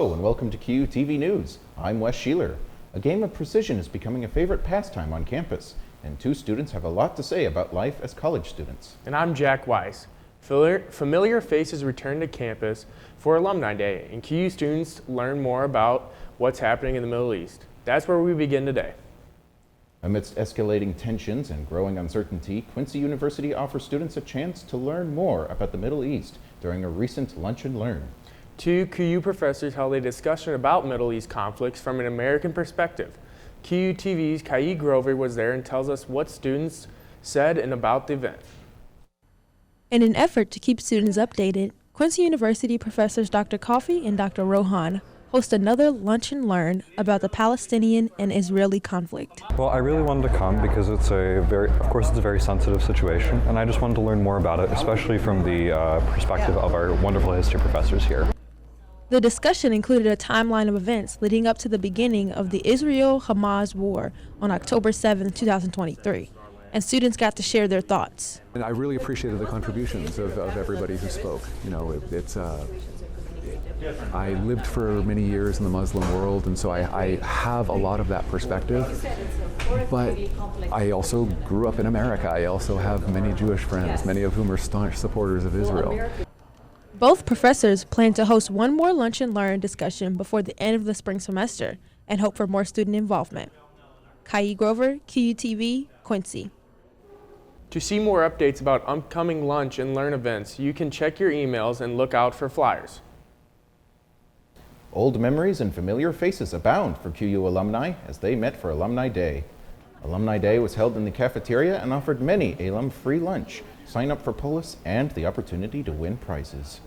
Hello and welcome to QUTV News. I'm Wes Sheeler. A game of precision is becoming a favorite pastime on campus, and two students have a lot to say about life as college students. And I'm Jack Weiss. Familiar faces return to campus for Alumni Day, and QU students learn more about what's happening in the Middle East. That's where we begin today. Amidst escalating tensions and growing uncertainty, Quincy University offers students a chance to learn more about the Middle East during a recent Lunch and Learn. Two QU professors held a discussion about Middle East conflicts from an American perspective. QUTV's Kai Grover was there and tells us what students said and about the event. In an effort to keep students updated, Quincy University professors Dr. Coffey and Dr. Rohan host another Lunch and Learn about the Palestinian and Israeli conflict. Well, I really wanted to come because it's a very sensitive situation, and I just wanted to learn more about it, especially from the perspective of our wonderful history professors here. The discussion included a timeline of events leading up to the beginning of the Israel-Hamas war on October 7, 2023, and students got to share their thoughts. And I really appreciated the contributions of everybody who spoke. You know, I lived for many years in the Muslim world, and so I have a lot of that perspective. But I also grew up in America. I also have many Jewish friends, many of whom are staunch supporters of Israel. Both professors plan to host one more Lunch and Learn discussion before the end of the spring semester and hope for more student involvement. Kai Grover, QUTV, Quincy. To see more updates about upcoming Lunch and Learn events, you can check your emails and look out for flyers. Old memories and familiar faces abound for QU alumni as they met for Alumni Day. Alumni Day was held in the cafeteria and offered many alum free lunch, sign up for polis, and the opportunity to win prizes.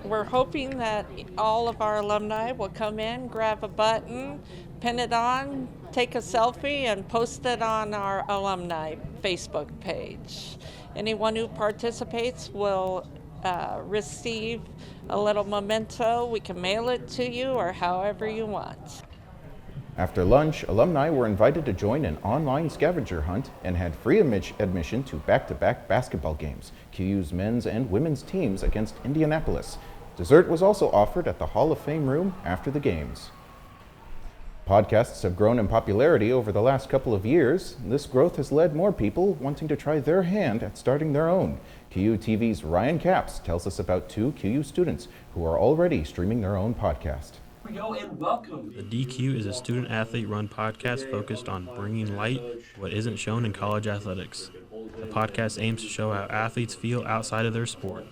We're hoping that all of our alumni will come in, grab a button, pin it on, take a selfie, and post it on our alumni Facebook page. Anyone who participates will receive a little memento. We can mail it to you or however you want. After lunch, alumni were invited to join an online scavenger hunt and had free admission to back-to-back basketball games, QU's men's and women's teams against Indianapolis. Dessert was also offered at the Hall of Fame room after the games. Podcasts have grown in popularity over the last couple of years. This growth has led more people wanting to try their hand at starting their own. QUTV's Ryan Capps tells us about two QU students who are already streaming their own podcast. The DQ is a student-athlete-run podcast focused on bringing light to what isn't shown in college athletics. The podcast aims to show how athletes feel outside of their sport.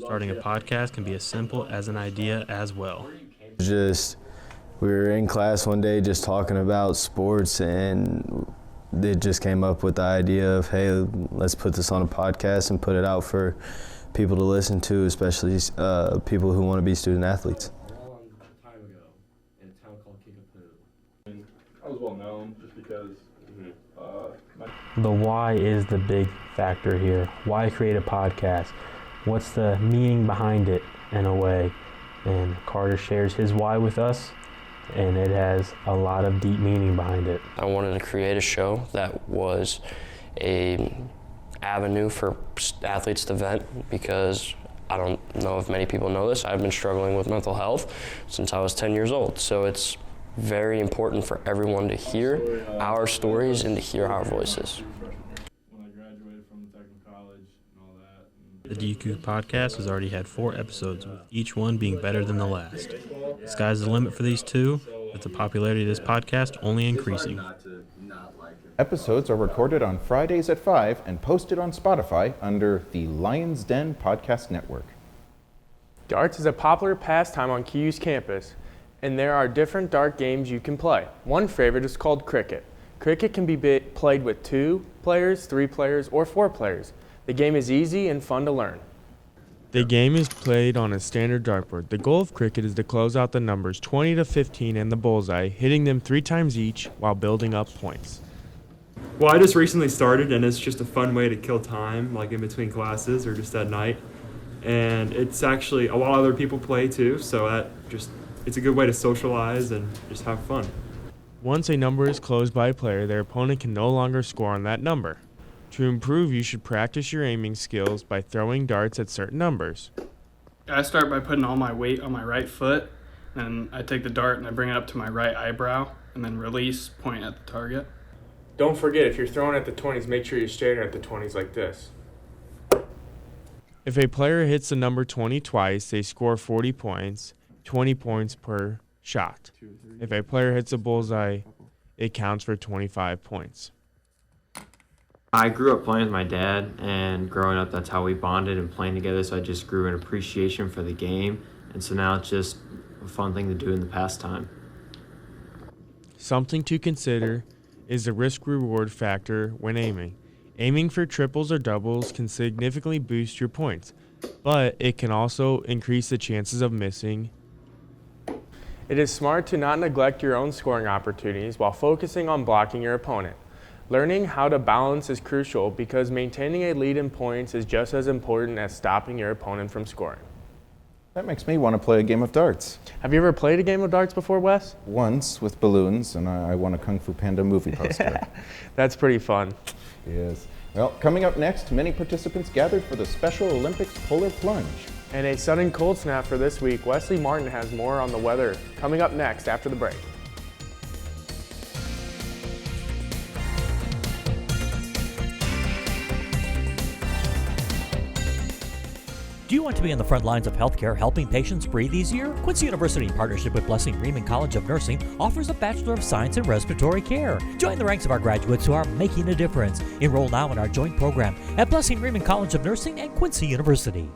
Starting a podcast can be as simple as an idea as well. We were in class one day just talking about sports, and it just came up with the idea of, hey, let's put this on a podcast and put it out for people to listen to, especially people who want to be student athletes. I was well known just because the why is the big factor here. Why create a podcast? What's the meaning behind it in a way? And Carter shares his why with us, and it has a lot of deep meaning behind it. I wanted to create a show that was an avenue for athletes to vent, because I don't know if many people know this, I've been struggling with mental health since I was 10 years old. So it's very important for everyone to hear our stories and to hear our voices. when I graduated from the technical college and all that. The DQ podcast has already had 4 episodes, with each one being better than the last. The sky's the limit for these two, with the popularity of this podcast only increasing. Episodes are recorded on Fridays at 5 and posted on Spotify under the Lion's Den Podcast Network. Darts is a popular pastime on QU's campus, and there are different dart games you can play. One favorite is called cricket. Cricket can be played with 2 players, 3 players, or 4 players. The game is easy and fun to learn. The game is played on a standard dartboard. The goal of cricket is to close out the numbers 20 to 15 in the bullseye, hitting them 3 times each while building up points. Well, I just recently started, and it's just a fun way to kill time, like in between classes or just at night. And it's actually a lot of other people play too, so it's a good way to socialize and just have fun. Once a number is closed by a player, their opponent can no longer score on that number. To improve, you should practice your aiming skills by throwing darts at certain numbers. I start by putting all my weight on my right foot, and I take the dart and I bring it up to my right eyebrow, and then release, point at the target. Don't forget, if you're throwing at the 20s, make sure you're staring at the 20s like this. If a player hits the number 20 twice, they score 40 points, 20 points per shot. If a player hits a bullseye, it counts for 25 points. I grew up playing with my dad, and growing up, that's how we bonded and playing together, so I just grew an appreciation for the game, and so now it's just a fun thing to do in the pastime. Something to consider is the risk-reward factor when aiming. Aiming for triples or doubles can significantly boost your points, but it can also increase the chances of missing. It is smart to not neglect your own scoring opportunities while focusing on blocking your opponent. Learning how to balance is crucial because maintaining a lead in points is just as important as stopping your opponent from scoring. That makes me want to play a game of darts. Have you ever played a game of darts before, Wes? Once with balloons, and I won a Kung Fu Panda movie poster. That's pretty fun. Yes. Well, coming up next, many participants gathered for the Special Olympics polar plunge. And a sudden cold snap for this week. Wesley Martin has more on the weather coming up next after the break. Do you want to be on the front lines of healthcare, helping patients breathe easier? Quincy University, in partnership with Blessing Riemann College of Nursing, offers a Bachelor of Science in Respiratory Care. Join the ranks of our graduates who are making a difference. Enroll now in our joint program at Blessing Riemann College of Nursing and Quincy University.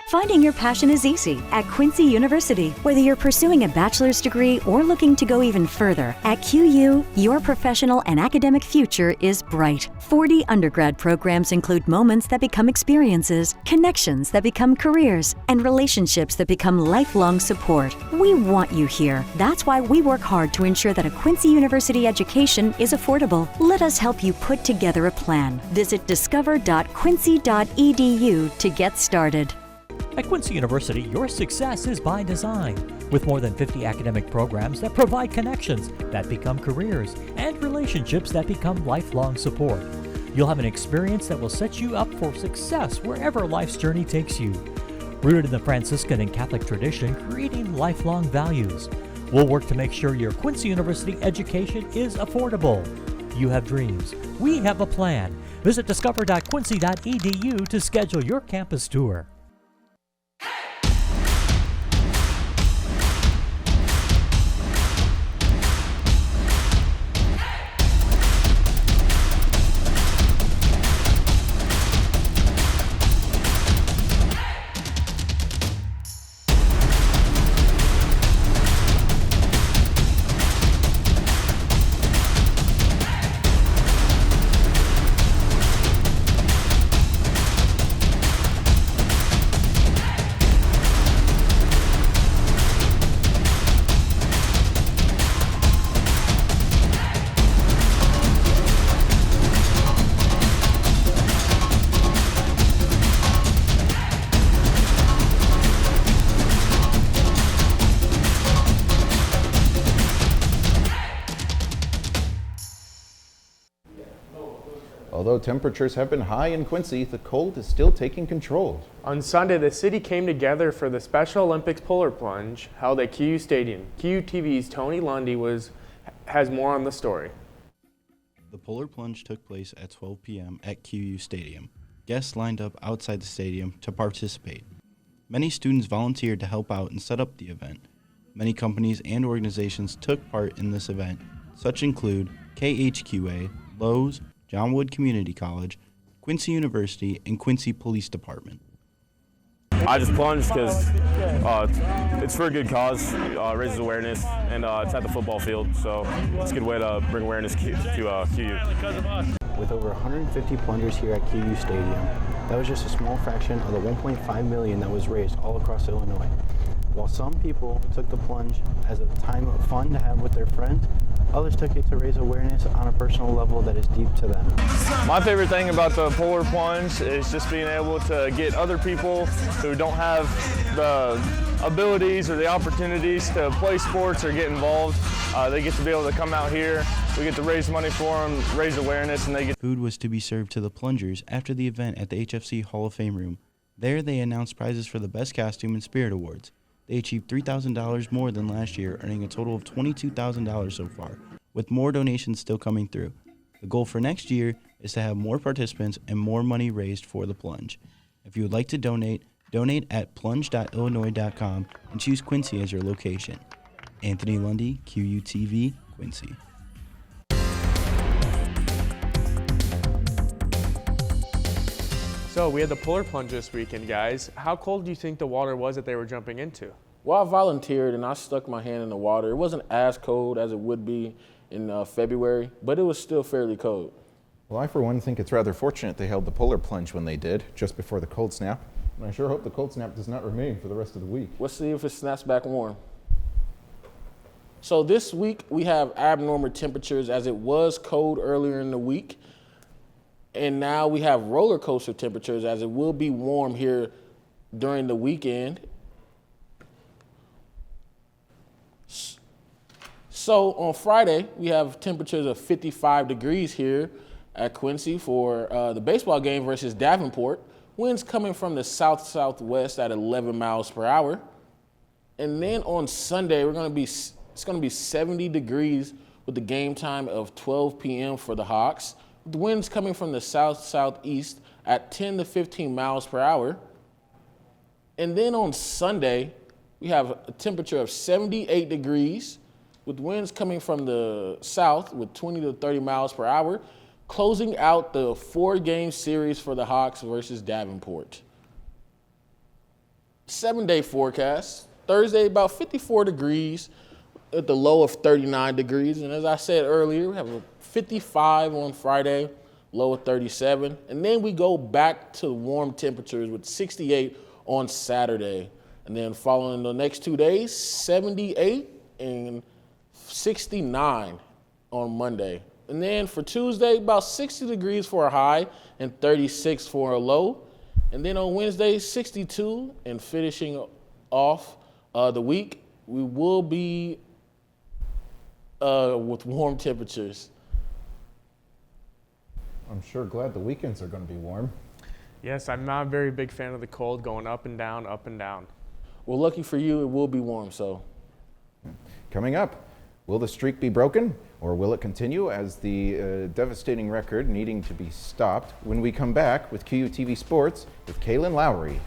Finding your passion is easy at Quincy University. Whether you're pursuing a bachelor's degree or looking to go even further, at QU, your professional and academic future is bright. 40 undergrad programs include moments that become experiences, connections that become careers, and relationships that become lifelong support. We want you here. That's why we work hard to ensure that a Quincy University education is affordable. Let us help you put together a plan. Visit discover.quincy.edu to get started. At Quincy University, your success is by design. With more than 50 academic programs that provide connections that become careers and relationships that become lifelong support, you'll have an experience that will set you up for success wherever life's journey takes you. Rooted in the Franciscan and Catholic tradition, creating lifelong values. We'll work to make sure your Quincy University education is affordable. You have dreams. We have a plan. Visit discover.quincy.edu to schedule your campus tour. Although temperatures have been high in Quincy, the cold is still taking control. On Sunday, the city came together for the Special Olympics polar plunge held at QU Stadium. QUTV's Tony Lundy has more on the story. The polar plunge took place at 12 p.m. at QU Stadium. Guests lined up outside the stadium to participate. Many students volunteered to help out and set up the event. Many companies and organizations took part in this event, such include KHQA, Lowe's, John Wood Community College, Quincy University, and Quincy Police Department. I just plunged because it's for a good cause, raises awareness, and it's at the football field, so it's a good way to bring awareness to QU. With over 150 plungers here at QU Stadium, that was just a small fraction of the $1.5 million that was raised all across Illinois. While some people took the plunge as a time of fun to have with their friends, others took it to raise awareness on a personal level that is deep to them. My favorite thing about the polar plunge is just being able to get other people who don't have the abilities or the opportunities to play sports or get involved. They get to be able to come out here. We get to raise money for them, raise awareness, and they get. Food was to be served to the plungers after the event at the HFC Hall of Fame room. There they announced prizes for the Best Costume and Spirit Awards. They achieved $3,000 more than last year, earning a total of $22,000 so far, with more donations still coming through. The goal for next year is to have more participants and more money raised for the plunge. If you would like to donate at plunge.illinois.com and choose Quincy as your location. Anthony Lundy, QUTV, Quincy. So we had the polar plunge this weekend, guys. How cold do you think the water was that they were jumping into? Well, I volunteered and I stuck my hand in the water. It wasn't as cold as it would be in February, but it was still fairly cold. Well, I for one think it's rather fortunate they held the polar plunge when they did, just before the cold snap. And I sure hope the cold snap does not remain for the rest of the week. Let's see if it snaps back warm. So this week we have abnormal temperatures as it was cold earlier in the week. And now we have roller coaster temperatures as it will be warm here during the weekend. So on Friday, we have temperatures of 55 degrees here at Quincy for the baseball game versus Davenport. Winds coming from the south-southwest at 11 miles per hour. And then on Sunday, it's going to be 70 degrees with the game time of 12 p.m. for the Hawks. The winds coming from the south-southeast at 10 to 15 miles per hour. And then on Sunday, we have a temperature of 78 degrees with winds coming from the south with 20 to 30 miles per hour, closing out the 4-game series for the Hawks versus Davenport. 7-day forecast. Thursday, about 54 degrees at the low of 39 degrees. And as I said earlier, we have a 55 on Friday, low of 37. And then we go back to warm temperatures with 68 on Saturday. And then following the next 2 days, 78 and 69 on Monday. And then for Tuesday, about 60 degrees for a high and 36 for a low. And then on Wednesday, 62, and finishing off the week, we will be with warm temperatures. I'm sure glad the weekends are going to be warm. Yes, I'm not a very big fan of the cold going up and down, up and down. Well, lucky for you, it will be warm, so. Coming up, will the streak be broken or will it continue as the devastating record needing to be stopped when we come back with QUTV Sports with Kaylin Lowry.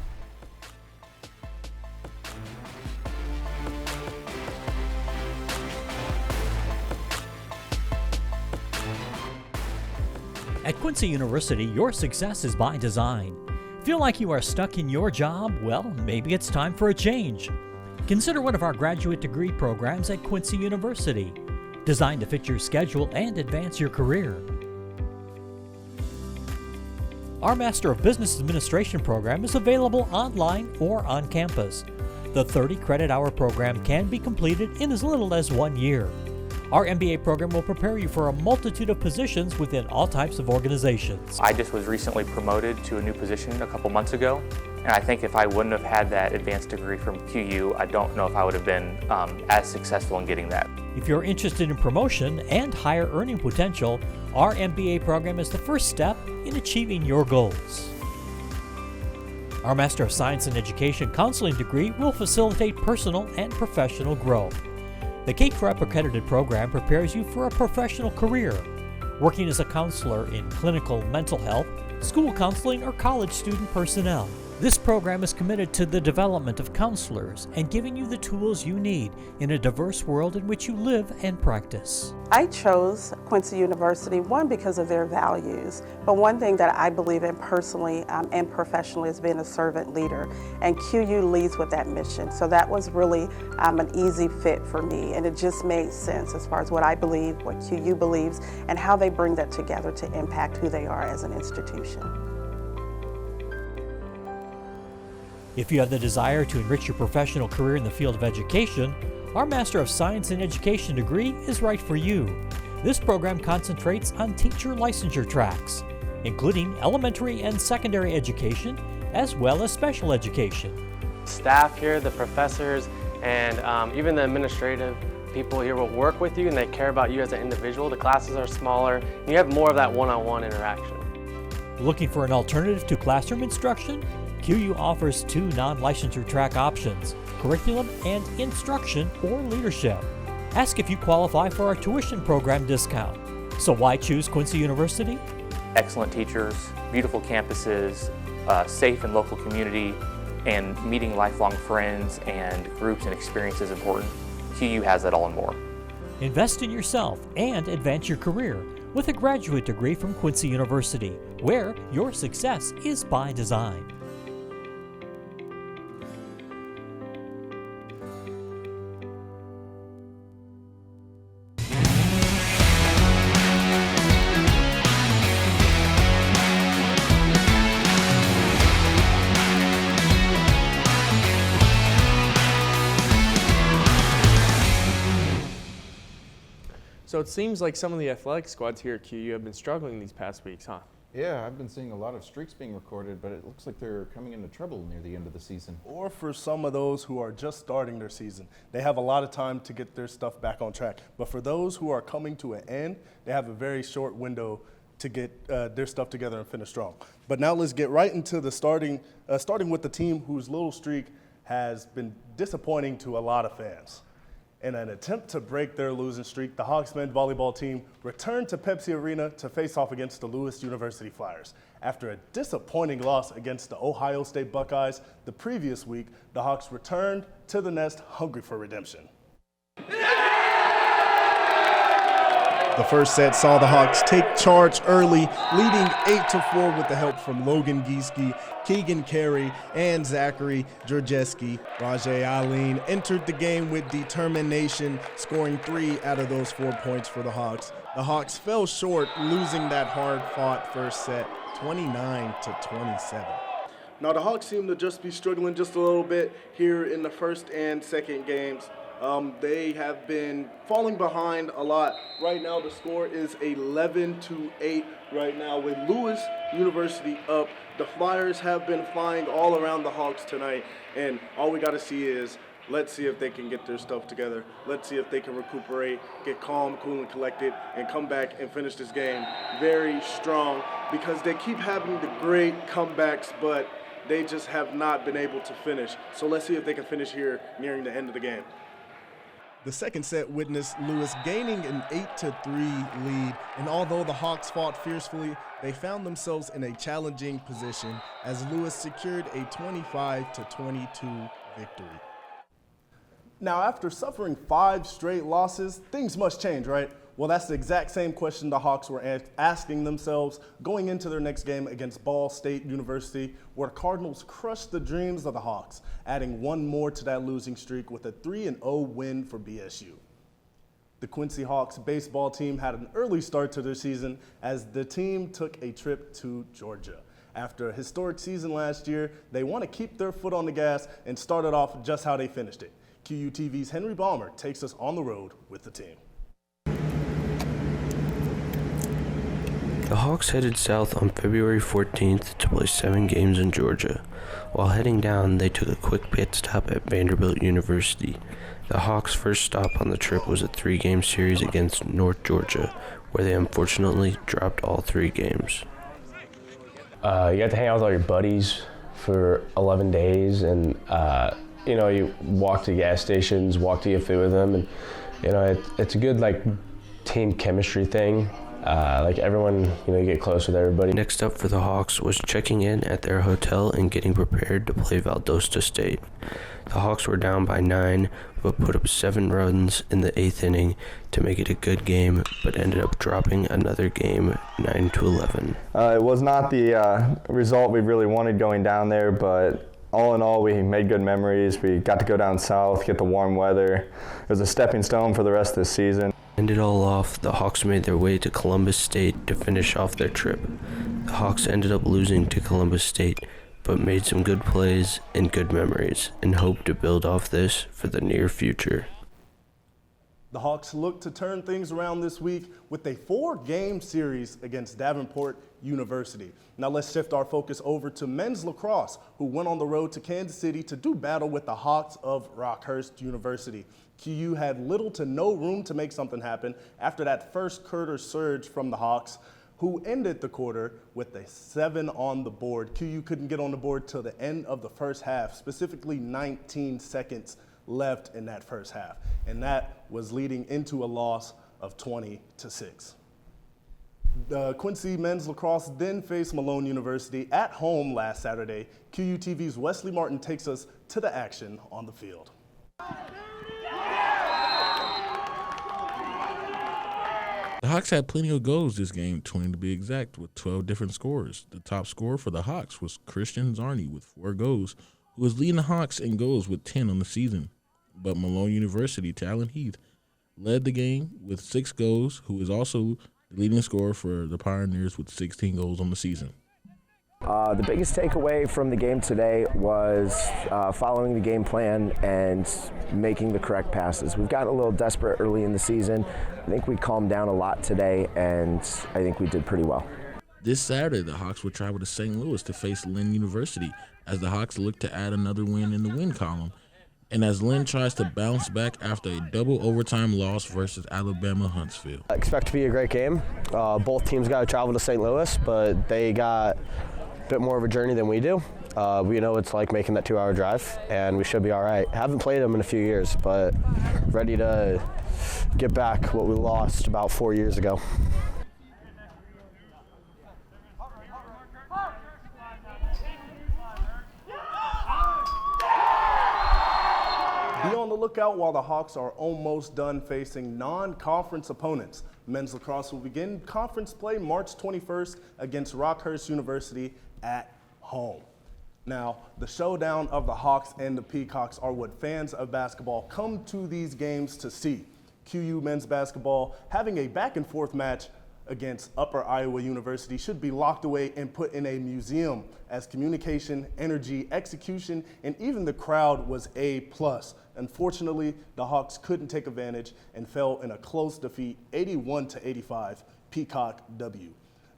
At Quincy University, your success is by design. Feel like you are stuck in your job? Well, maybe it's time for a change. Consider one of our graduate degree programs at Quincy University, designed to fit your schedule and advance your career. Our Master of Business Administration program is available online or on campus. The 30-credit-hour program can be completed in as little as 1 year. Our MBA program will prepare you for a multitude of positions within all types of organizations. I just was recently promoted to a new position a couple months ago, and I think if I wouldn't have had that advanced degree from QU, I don't know if I would have been as successful in getting that. If you're interested in promotion and higher earning potential, our MBA program is the first step in achieving your goals. Our Master of Science in Education counseling degree will facilitate personal and professional growth. The K-12 accredited program prepares you for a professional career, working as a counselor in clinical mental health, school counseling, or college student personnel. This program is committed to the development of counselors and giving you the tools you need in a diverse world in which you live and practice. I chose Quincy University, one, because of their values, but one thing that I believe in personally and professionally is being a servant leader, and QU leads with that mission. So that was really an easy fit for me, and it just made sense as far as what I believe, what QU believes, and how they bring that together to impact who they are as an institution. If you have the desire to enrich your professional career in the field of education, our Master of Science in Education degree is right for you. This program concentrates on teacher licensure tracks, including elementary and secondary education, as well as special education. Staff here, the professors, and even the administrative people here will work with you and they care about you as an individual. The classes are smaller, and you have more of that one-on-one interaction. Looking for an alternative to classroom instruction? QU offers 2 non-licensure track options, curriculum and instruction or leadership. Ask if you qualify for our tuition program discount. So why choose Quincy University? Excellent teachers, beautiful campuses, safe and local community, and meeting lifelong friends and groups and experiences important. QU has that all and more. Invest in yourself and advance your career with a graduate degree from Quincy University, where your success is by design. So it seems like some of the athletic squads here at QU have been struggling these past weeks, huh? Yeah, I've been seeing a lot of streaks being recorded, but it looks like they're coming into trouble near the end of the season. Or for some of those who are just starting their season. They have a lot of time to get their stuff back on track. But for those who are coming to an end, they have a very short window to get their stuff together and finish strong. But now let's get right into the starting with the team whose little streak has been disappointing to a lot of fans. In an attempt to break their losing streak, the Hawks men's volleyball team returned to Pepsi Arena to face off against the Lewis University Flyers. After a disappointing loss against the Ohio State Buckeyes the previous week, the Hawks returned to the nest hungry for redemption. The first set saw the Hawks take charge early, leading 8-4 with the help from Logan Gieske, Keegan Carey, and Zachary Georgeski. Rajay Eileen entered the game with determination, scoring 3 out of those 4 points for the Hawks. The Hawks fell short, losing that hard-fought first set, 29-27. Now the Hawks seem to just be struggling just a little bit here in the first and second games. They have been falling behind a lot. Right now, the score is 11-8 right now with Lewis University up. The Flyers have been flying all around the Hawks tonight, and all we got to see is let's see if they can get their stuff together. Let's see if they can recuperate, get calm, cool, and collected, and come back and finish this game very strong because they keep having the great comebacks, but they just have not been able to finish. So let's see if they can finish here nearing the end of the game. The second set witnessed Lewis gaining an 8-3 lead, and although the Hawks fought fiercely, they found themselves in a challenging position as Lewis secured a 25-22 victory. Now, after suffering 5 straight losses, things must change, right? Well, that's the exact same question the Hawks were asking themselves going into their next game against Ball State University, where the Cardinals crushed the dreams of the Hawks, adding one more to that losing streak with a 3-0 win for BSU. The Quincy Hawks baseball team had an early start to their season as the team took a trip to Georgia. After a historic season last year, they want to keep their foot on the gas and started off just how they finished it. QUTV's Henry Balmer takes us on the road with the team. The Hawks headed south on February 14th to play 7 games in Georgia. While heading down, they took a quick pit stop at Vanderbilt University. The Hawks' first stop on the trip was a 3-game series against North Georgia, where they unfortunately dropped all 3 games. You got to hang out with all your buddies for 11 days, and you walk to gas stations, walk to get food with them, and it's a good team chemistry thing. Everyone, you get close with everybody. Next up for the Hawks was checking in at their hotel and getting prepared to play Valdosta State. The Hawks were down by 9, but put up 7 runs in the 8th inning to make it a good game, but ended up dropping another game 9-11. It was not the result we really wanted going down there, but all in all, we made good memories. We got to go down south, get the warm weather. It was a stepping stone for the rest of the season. End it all off, the Hawks made their way to Columbus State to finish off their trip. The Hawks ended up losing to Columbus State, but made some good plays and good memories, and hope to build off this for the near future. The Hawks look to turn things around this week with a 4-game series against Davenport University. Now let's shift our focus over to men's lacrosse, who went on the road to Kansas City to do battle with the Hawks of Rockhurst University. QU had little to no room to make something happen after that first quarter surge from the Hawks, who ended the quarter with a 7 on the board. QU couldn't get on the board till the end of the first half, specifically 19 seconds left in that first half. And that was leading into a loss of 20-6. Quincy men's lacrosse then faced Malone University at home last Saturday. QUTV's Wesley Martin takes us to the action on the field. The Hawks had plenty of goals this game, 20 to be exact, with 12 different scorers. The top scorer for the Hawks was Christian Zarni with 4 goals, who was leading the Hawks in goals with 10 on the season. But Malone University, Talon Heath, led the game with 6 goals, who is also the leading scorer for the Pioneers with 16 goals on the season. The biggest takeaway from the game today was following the game plan and making the correct passes. We've gotten a little desperate early in the season. I think we calmed down a lot today, and I think we did pretty well. This Saturday, the Hawks will travel to St. Louis to face Lynn University as the Hawks look to add another win in the win column, and as Lynn tries to bounce back after a double overtime loss versus Alabama Huntsville. I expect to be a great game. Both teams got to travel to St. Louis, but they got a bit more of a journey than we do. We know it's like making that 2-hour drive, and we should be all right. Haven't played them in a few years, but ready to get back what we lost about 4 years ago. Be on the lookout while the Hawks are almost done facing non-conference opponents. Men's lacrosse will begin conference play March 21st against Rockhurst University at home. Now, the showdown of the Hawks and the Peacocks are what fans of basketball come to these games to see. QU men's basketball having a back-and-forth match against Upper Iowa University should be locked away and put in a museum, as communication, energy, execution, and even the crowd was A+. Unfortunately, the Hawks couldn't take advantage and fell in a close defeat, 81-85, Peacock W.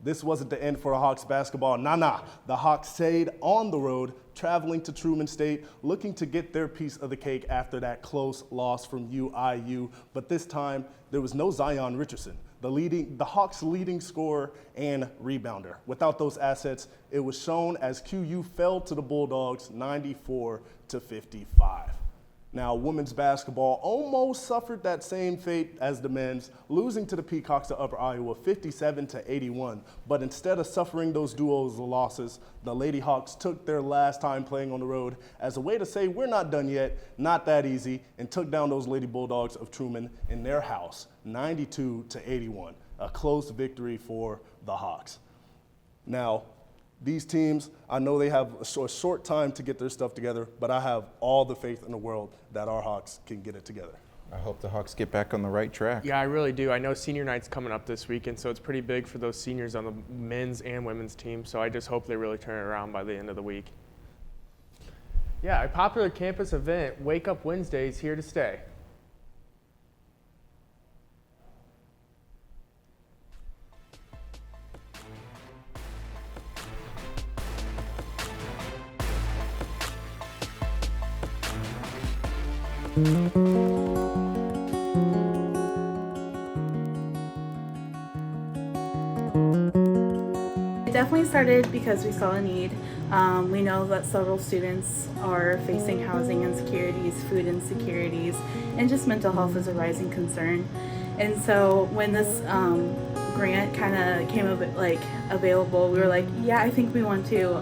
This wasn't the end for the Hawks basketball. The Hawks stayed on the road, traveling to Truman State, looking to get their piece of the cake after that close loss from UIU. But this time, there was no Zion Richardson, the Hawks' leading scorer and rebounder. Without those assets, it was shown as QU fell to the Bulldogs 94-55. Now, women's basketball almost suffered that same fate as the men's, losing to the Peacocks of Upper Iowa 57-81. But instead of suffering those duos losses, the Lady Hawks took their last time playing on the road as a way to say, we're not done yet, not that easy, and took down those Lady Bulldogs of Truman in their house, 92-81. A close victory for the Hawks. Now, these teams, I know they have a short time to get their stuff together, but I have all the faith in the world that our Hawks can get it together. I hope the Hawks get back on the right track. Yeah, I really do. I know senior night's coming up this weekend, so it's pretty big for those seniors on the men's and women's team, so I just hope they really turn it around by the end of the week. Yeah, a popular campus event, Wake Up Wednesday, is here to stay. It definitely started because we saw a need. We know that several students are facing housing insecurities, food insecurities, and just mental health is a rising concern. And so when this grant kind of came available, we were like, yeah, I think we want to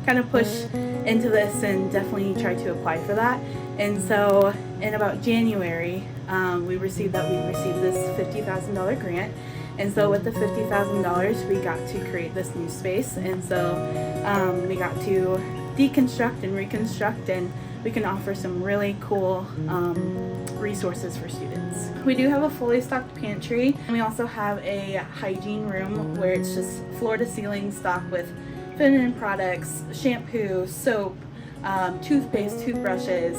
kind of push into this and definitely try to apply for that. And so in about January, we received this $50,000 grant. And so with the $50,000, we got to create this new space. And so we got to deconstruct and reconstruct, and we can offer some really cool resources for students. We do have a fully stocked pantry, and we also have a hygiene room where it's just floor to ceiling stocked with feminine products, shampoo, soap, toothpaste, toothbrushes,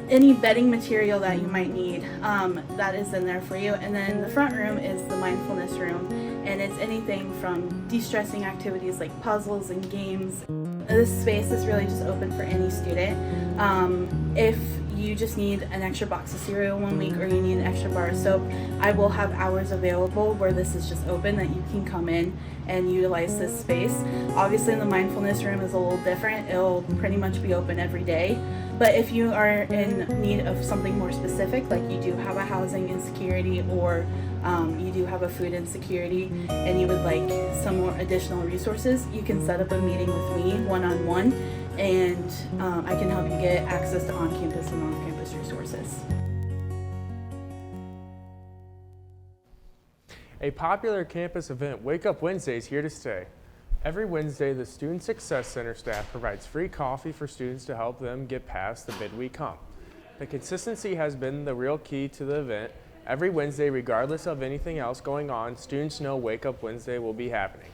any bedding material that you might need, that is in there for you. And then the front room is the mindfulness room, and it's anything from de-stressing activities like puzzles and games. This space is really just open for any student. If you just need an extra box of cereal one week or you need an extra bar of soap, I will have hours available where this is just open that you can come in and utilize this space. Obviously the mindfulness room is a little different. It'll pretty much be open every day. But if you are in need of something more specific, like you do have a housing insecurity or you do have a food insecurity and you would like some more additional resources, you can set up a meeting with me one-on-one, and I can help you get access to on-campus and off-campus resources. A popular campus event, Wake Up Wednesday, is here to stay. Every Wednesday, the Student Success Center staff provides free coffee for students to help them get past the midweek hump. The consistency has been the real key to the event. Every Wednesday, regardless of anything else going on, students know Wake Up Wednesday will be happening.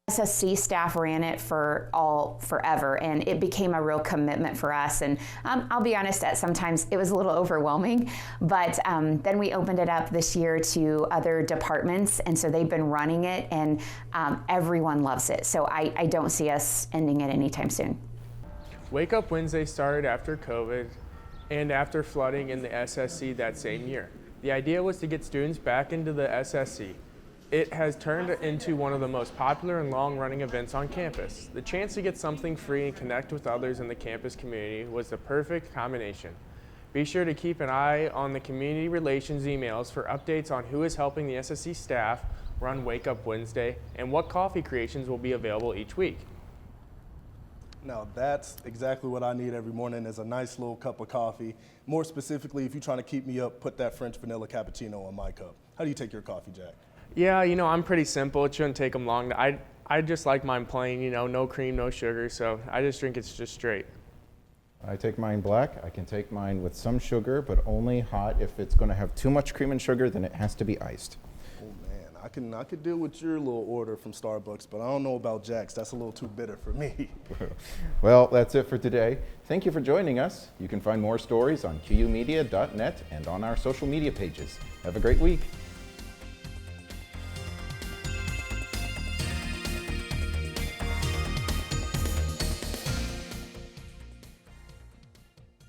SSC staff ran it forever, and it became a real commitment for us. And I'll be honest, at sometimes it was a little overwhelming, but then we opened it up this year to other departments, and so they've been running it, and everyone loves it. So I don't see us ending it anytime soon. Wake Up Wednesday started after COVID and after flooding in the SSC that same year. The idea was to get students back into the SSC. It has turned into one of the most popular and long-running events on campus. The chance to get something free and connect with others in the campus community was the perfect combination. Be sure to keep an eye on the community relations emails for updates on who is helping the SSC staff run Wake Up Wednesday and what coffee creations will be available each week. Now that's exactly what I need every morning, is a nice little cup of coffee. More specifically, if you're trying to keep me up, put that French vanilla cappuccino on my cup. How do you take your coffee, Jack? Yeah, you know, I'm pretty simple. It shouldn't take them long. I just like mine plain, you know, no cream, no sugar, so I just drink it just straight. I take mine black. I can take mine with some sugar, but only hot. If it's going to have too much cream and sugar, then it has to be iced. Oh man, I could deal with your little order from Starbucks, but I don't know about Jack's. That's a little too bitter for me. Well, that's it for today. Thank you for joining us. You can find more stories on QUmedia.net and on our social media pages. Have a great week.